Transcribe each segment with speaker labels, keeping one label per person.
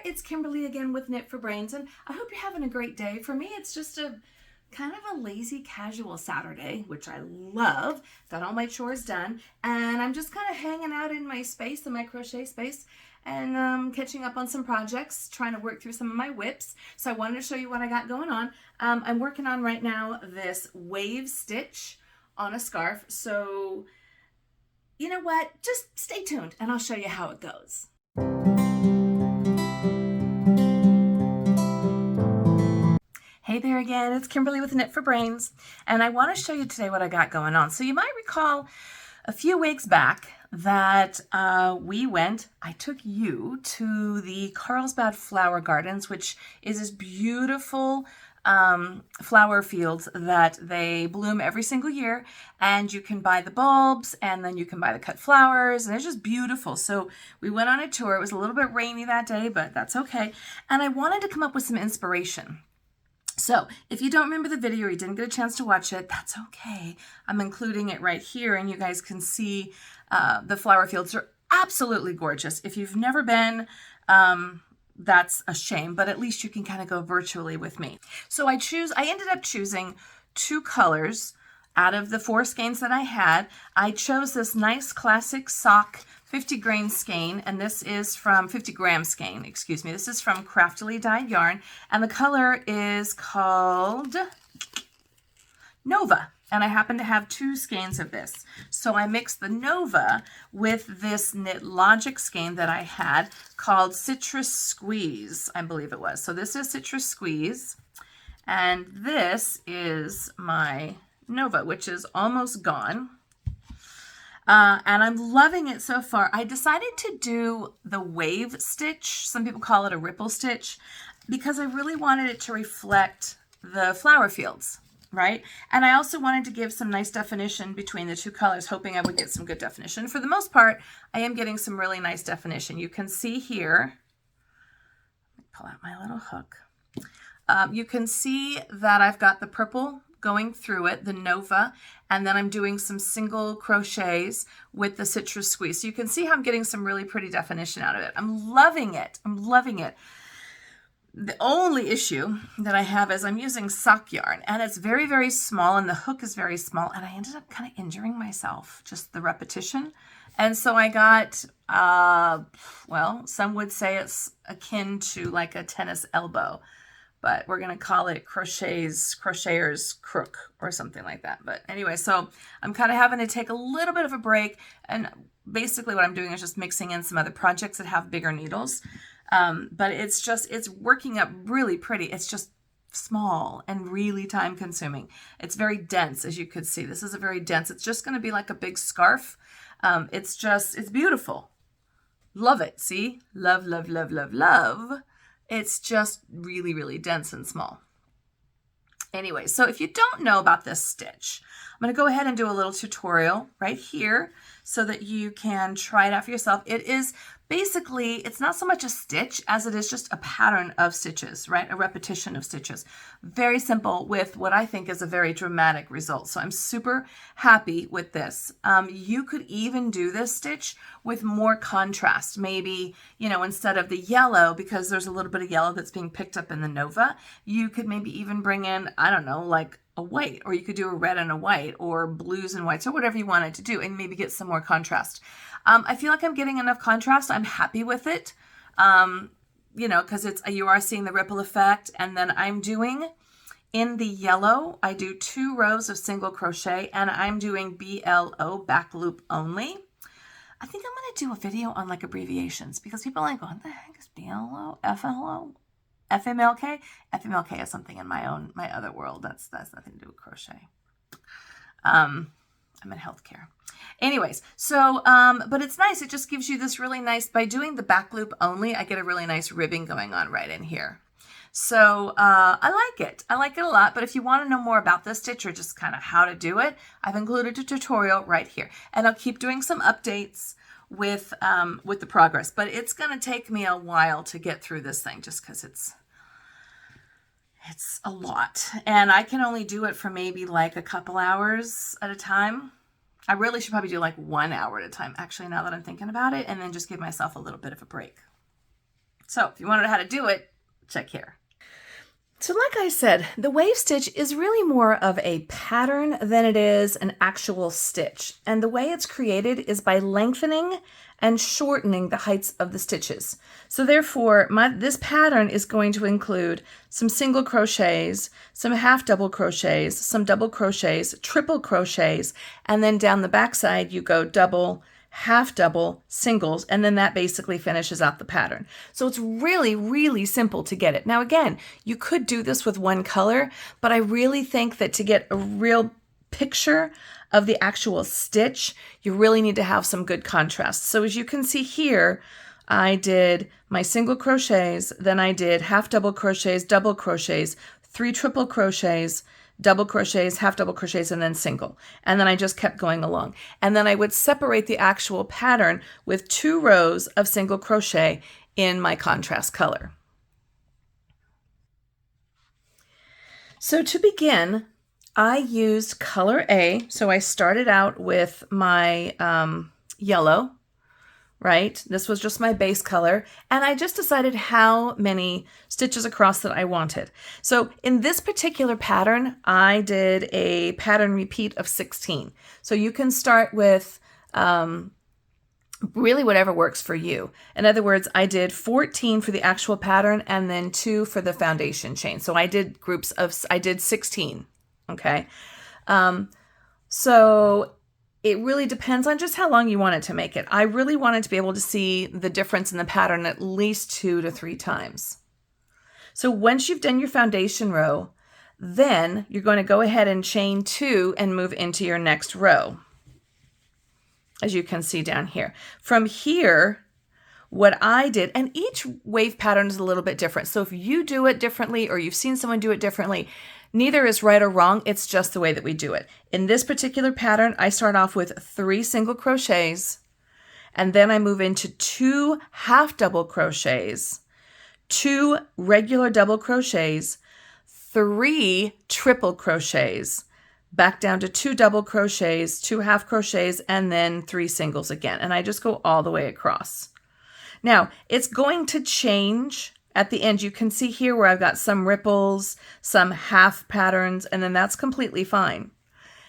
Speaker 1: it's Kimberly again with Knit for Brains, and I hope you're having a great day. For me, it's just a kind of a lazy casual Saturday, which I love. Got all my chores done, and I'm just kind of hanging out in my space, in my crochet space, and catching up on some projects, trying to work through some of my WIPs. So I wanted to show you what I got going on. I'm working on right now this wave stitch on a scarf. So you know what? Just stay tuned and I'll show you how it goes. Hey there again, it's Kimberly with Knit for Brains, and I want to show you today what I got going on. So you might recall a few weeks back that I took you to the Carlsbad Flower Gardens, which is this beautiful flower fields that they bloom every single year, and you can buy the bulbs and then you can buy the cut flowers, and it's just beautiful. So we went on a tour. It was a little bit rainy that day, but that's okay. And I wanted to come up with some inspiration. So if you don't remember the video or you didn't get a chance to watch it, that's okay. I'm including it right here, and you guys can see the flower fields are absolutely gorgeous. If you've never been, that's a shame, but at least you can kind of go virtually with me. So I ended up choosing 2 colors out of the 4 skeins that I had. I chose this nice classic sock 50 grain skein, and this is from 50 gram skein, excuse me. This is from Craftily dyed yarn, and the color is called Nova. And I happen to have 2 skeins of this. So I mixed the Nova with this Knit Logic skein that I had called Citrus Squeeze, I believe it was. So this is Citrus Squeeze, and this is my Nova, which is almost gone. And I'm loving it so far. I decided to do the wave stitch. Some people call it a ripple stitch, because I really wanted it to reflect the flower fields, right? And I also wanted to give some nice definition between the 2 colors, hoping I would get some good definition. For the most part, I am getting some really nice definition. You can see here, let me pull out my little hook. You can see that I've got the purple going through it, the Nova, and then I'm doing some single crochets with the Citrus Squeeze. So you can see how I'm getting some really pretty definition out of it. I'm loving it. I'm loving it. The only issue that I have is I'm using sock yarn, and it's very, very small, and the hook is very small, and I ended up kind of injuring myself, just the repetition. And so I got, well, some would say it's akin to like a tennis elbow, but we're going to call it crocheter's crook or something like that. But anyway, so I'm kind of having to take a little bit of a break, and basically what I'm doing is just mixing in some other projects that have bigger needles. But it's working up really pretty. It's just small and really time consuming. It's very dense, as you could see. This is a very dense, it's just going to be like a big scarf. It's beautiful. Love it. See? Love, love, love, love, love. It's just really, really dense and small. Anyway, so if you don't know about this stitch, I'm going to go ahead and do a little tutorial right here so that you can try it out for yourself. It is basically, it's not so much a stitch as it is just a pattern of stitches, right? A repetition of stitches. Very simple with what I think is a very dramatic result. So I'm super happy with this. You could even do this stitch with more contrast. Maybe, you know, instead of the yellow, because there's a little bit of yellow that's being picked up in the Nova, you could maybe even bring in, I don't know, like a white, or you could do a red and a white, or blues and whites, or whatever you wanted to do, and maybe get some more contrast. I feel like I'm getting enough contrast. I'm happy with it, you know, because you are seeing the ripple effect. And then I'm doing in the yellow, I do 2 rows of single crochet, and I'm doing BLO, back loop only. I think I'm going to do a video on like abbreviations, because people are like, what the heck is BLO, FLO? FMLK? FMLK is something in my other world. That's nothing to do with crochet. I'm in healthcare. Anyways, so, but it's nice. It just gives you this really nice, by doing the back loop only, I get a really nice ribbing going on right in here. So, I like it. I like it a lot. But if you want to know more about this stitch, or just kind of how to do it, I've included a tutorial right here, and I'll keep doing some updates with the progress, but it's going to take me a while to get through this thing, just because it's a lot, and I can only do it for maybe like a couple hours at a time. I really should probably do like 1 hour at a time, actually, now that I'm thinking about it, and then just give myself a little bit of a break. So if you want to know how to do it, check here. So like I said, the wave stitch is really more of a pattern than it is an actual stitch. And the way it's created is by lengthening and shortening the heights of the stitches. So therefore, this pattern is going to include some single crochets, some half double crochets, some double crochets, triple crochets, and then down the back side you go double, half double, singles, and then that basically finishes out the pattern. So it's really, really simple to get it. Now again, you could do this with one color, but I really think that to get a real picture of the actual stitch, you really need to have some good contrast. So as you can see here, I did my single crochets, then I did half double crochets, double crochets, 3 triple crochets, double crochets, half double crochets, and then single. And then I just kept going along. And then I would separate the actual pattern with 2 rows of single crochet in my contrast color. So to begin, I used color A. So I started out with my yellow, right? This was just my base color. And I just decided how many stitches across that I wanted. So in this particular pattern, I did a pattern repeat of 16. So you can start with really whatever works for you. In other words, I did 14 for the actual pattern and then 2 for the foundation chain. So I did I did 16, okay? So it really depends on just how long you want it to make it. I really wanted to be able to see the difference in the pattern at least 2 to 3 times. So once you've done your foundation row, then you're going to go ahead and chain 2 and move into your next row, as you can see down here. From here, what I did, and each wave pattern is a little bit different. So if you do it differently or you've seen someone do it differently, neither is right or wrong. It's just the way that we do it. In this particular pattern, I start off with 3 single crochets, and then I move into 2 half double crochets, 2 regular double crochets, 3 triple crochets, back down to 2 double crochets, 2 half crochets, and then 3 singles again. And I just go all the way across. Now, it's going to change at the end. You can see here where I've got some ripples, some half patterns, and then that's completely fine.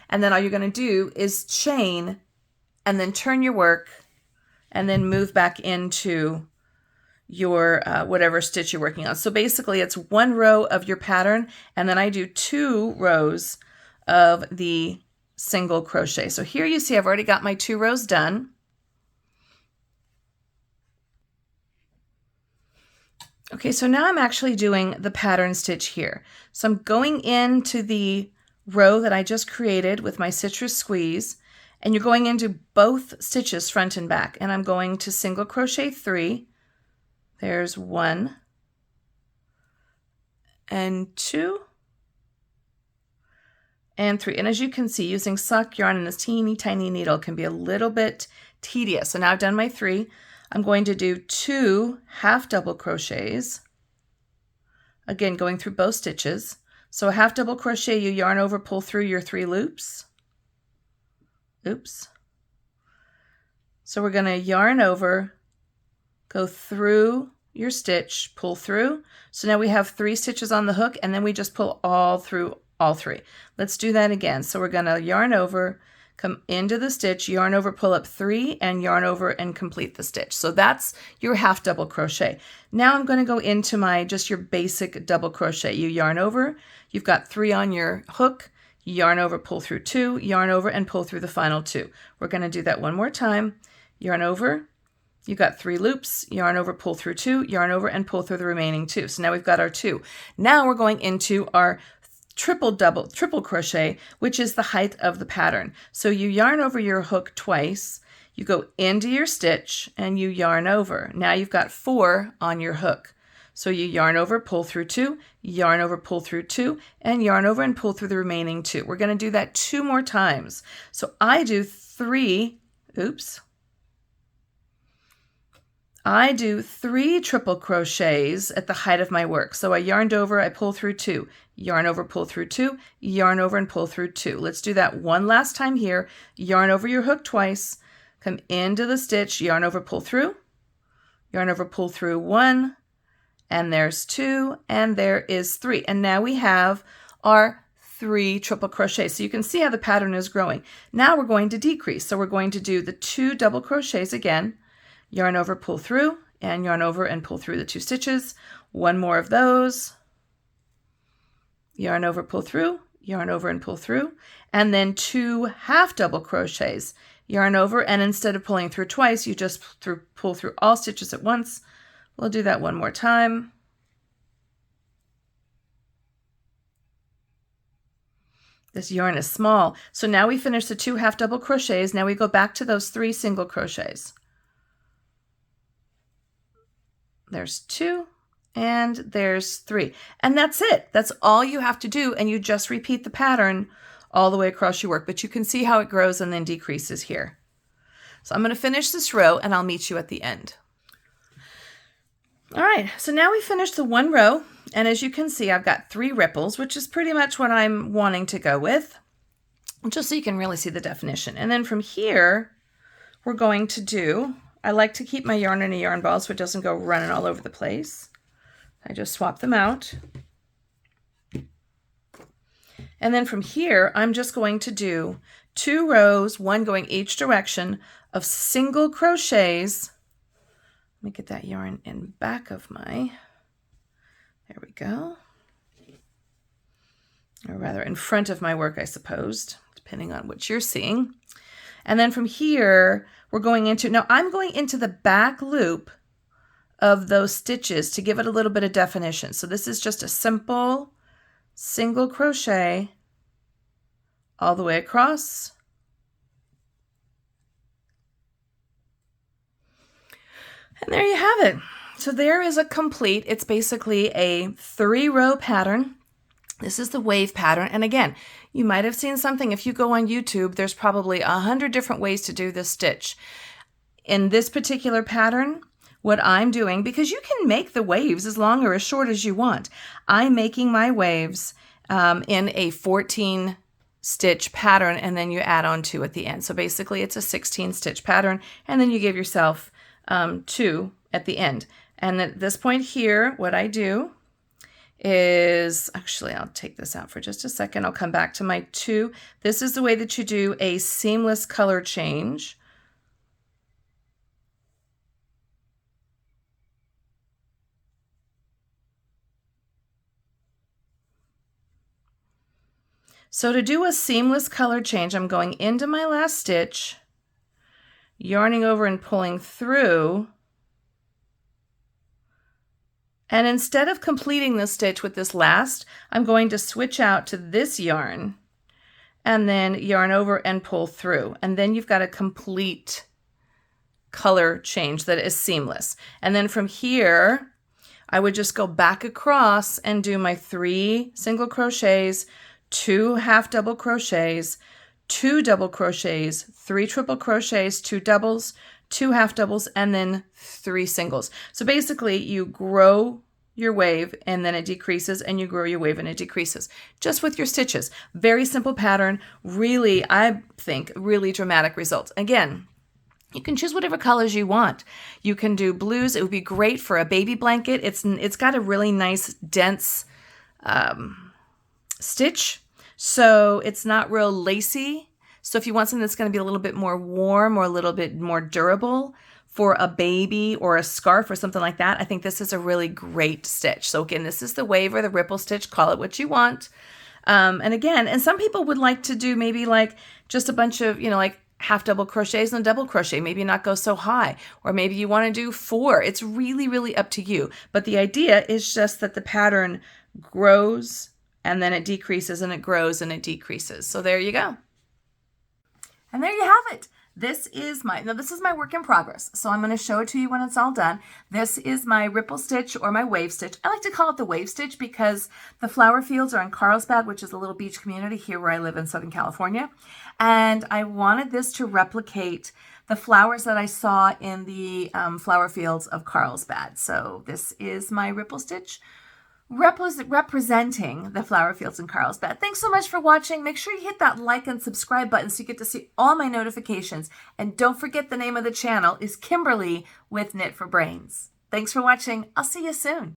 Speaker 1: And then all you're going to do is chain and then turn your work and then move back into your whatever stitch you're working on. So basically it's 1 row of your pattern, and then I do 2 rows of the single crochet. So here you see I've already got my 2 rows done. Okay, so now I'm actually doing the pattern stitch here. So I'm going into the row that I just created with my citrus squeeze, and you're going into both stitches front and back, and I'm going to single crochet 3. There's 1 and 2 and 3. And as you can see, using sock yarn and this teeny tiny needle can be a little bit tedious. So now I've done my 3. I'm going to do 2 half double crochets, again going through both stitches. So a half double crochet, you yarn over, pull through your 3 loops. Oops. So we're going to yarn over, go through your stitch, pull through. So now we have 3 stitches on the hook, and then we just pull all through all 3. Let's do that again. So we're going to yarn over, come into the stitch, yarn over, pull up 3, and yarn over and complete the stitch. So that's your half double crochet. Now I'm going to go into my just your basic double crochet. You yarn over, you've got 3 on your hook, yarn over, pull through 2, yarn over, and pull through the final 2. We're going to do that one more time. Yarn over, you've got 3 loops, yarn over, pull through 2, yarn over, and pull through the remaining 2. So now we've got our 2. Now we're going into our triple crochet, which is the height of the pattern. So you yarn over your hook twice, you go into your stitch, and you yarn over. Now you've got 4 on your hook. So you yarn over, pull through 2, yarn over, pull through 2, and yarn over and pull through the remaining 2. We're going to do that 2 more times. So I do 3 triple crochets at the height of my work. So I yarned over, I pull through 2, yarn over, pull through 2, yarn over, and pull through 2. Let's do that one last time here. Yarn over your hook twice, come into the stitch, yarn over, pull through, yarn over, pull through 1, and there's 2, and there is 3. And now we have our 3 triple crochets. So you can see how the pattern is growing. Now we're going to decrease. So we're going to do the 2 double crochets again, yarn over, pull through, and yarn over and pull through the 2 stitches. 1 more of those, yarn over, pull through, yarn over and pull through, and then 2 half double crochets, yarn over, and instead of pulling through twice, you just pull through all stitches at once. We'll do that one more time. This yarn is small. So now we finish the 2 half double crochets. Now we go back to those 3 single crochets. There's 2 and there's 3. And that's it. That's all you have to do. And you just repeat the pattern all the way across your work. But you can see how it grows and then decreases here. So I'm going to finish this row and I'll meet you at the end. All right, so now we finished the 1 row, and as you can see, I've got 3 ripples, which is pretty much what I'm wanting to go with, just so you can really see the definition. And then from here, we're going to do, I like to keep my yarn in a yarn ball so it doesn't go running all over the place. I just swap them out. And then from here, I'm just going to do 2 rows, 1 going each direction, of single crochets. Let me get that yarn in back of my, there we go. Or rather in front of my work, I suppose, depending on what you're seeing. And then from here, we're going into, now I'm going into the back loop of those stitches to give it a little bit of definition. So this is just a simple single crochet all the way across. And there you have it. So there is a complete, it's basically a 3-row pattern. This is the wave pattern. And again, you might have seen something. If you go on YouTube, there's probably 100 different ways to do this stitch. In this particular pattern, what I'm doing, because you can make the waves as long or as short as you want. I'm making my waves in a 14 stitch pattern, and then you add on 2 at the end. So basically it's a 16 stitch pattern, and then you give yourself 2 at the end. And at this point here, what I do is, actually, I'll take this out for just a second. I'll come back to my 2. This is the way that you do a seamless color change. So to do a seamless color change, I'm going into my last stitch, yarning over and pulling through. And instead of completing the stitch with this last, I'm going to switch out to this yarn and then yarn over and pull through. And then you've got a complete color change that is seamless. And then from here, I would just go back across and do my 3 single crochets, 2 half double crochets, 2 double crochets, 3 triple crochets, 2 doubles, 2 half doubles, and then 3 singles. So basically you grow your wave and then it decreases, and you grow your wave and it decreases just with your stitches. Very simple pattern, really, I think, really dramatic results. Again, you can choose whatever colors you want. You can do blues. It would be great for a baby blanket. It's got a really nice dense stitch, so it's not real lacy. So if you want something that's going to be a little bit more warm or a little bit more durable for a baby or a scarf or something like that, I think this is a really great stitch. So again, this is the wave or the ripple stitch, call it what you want. And again, and some people would like to do maybe like just a bunch of, like half double crochets and double crochet, maybe not go so high, or maybe you want to do 4. It's really, really up to you. But the idea is just that the pattern grows and then it decreases and it grows and it decreases. So there you go. And there you have it. This is my work in progress. So I'm going to show it to you when it's all done. This is my ripple stitch or my wave stitch. I like to call it the wave stitch because the flower fields are in Carlsbad, which is a little beach community here where I live in Southern California. And I wanted this to replicate the flowers that I saw in the flower fields of Carlsbad. So this is my ripple stitch representing the flower fields in Carlsbad. Thanks so much for watching. Make sure you hit that like and subscribe button so you get to see all my notifications. And don't forget, the name of the channel is Kimberly with Knit for Brains. Thanks for watching. I'll see you soon.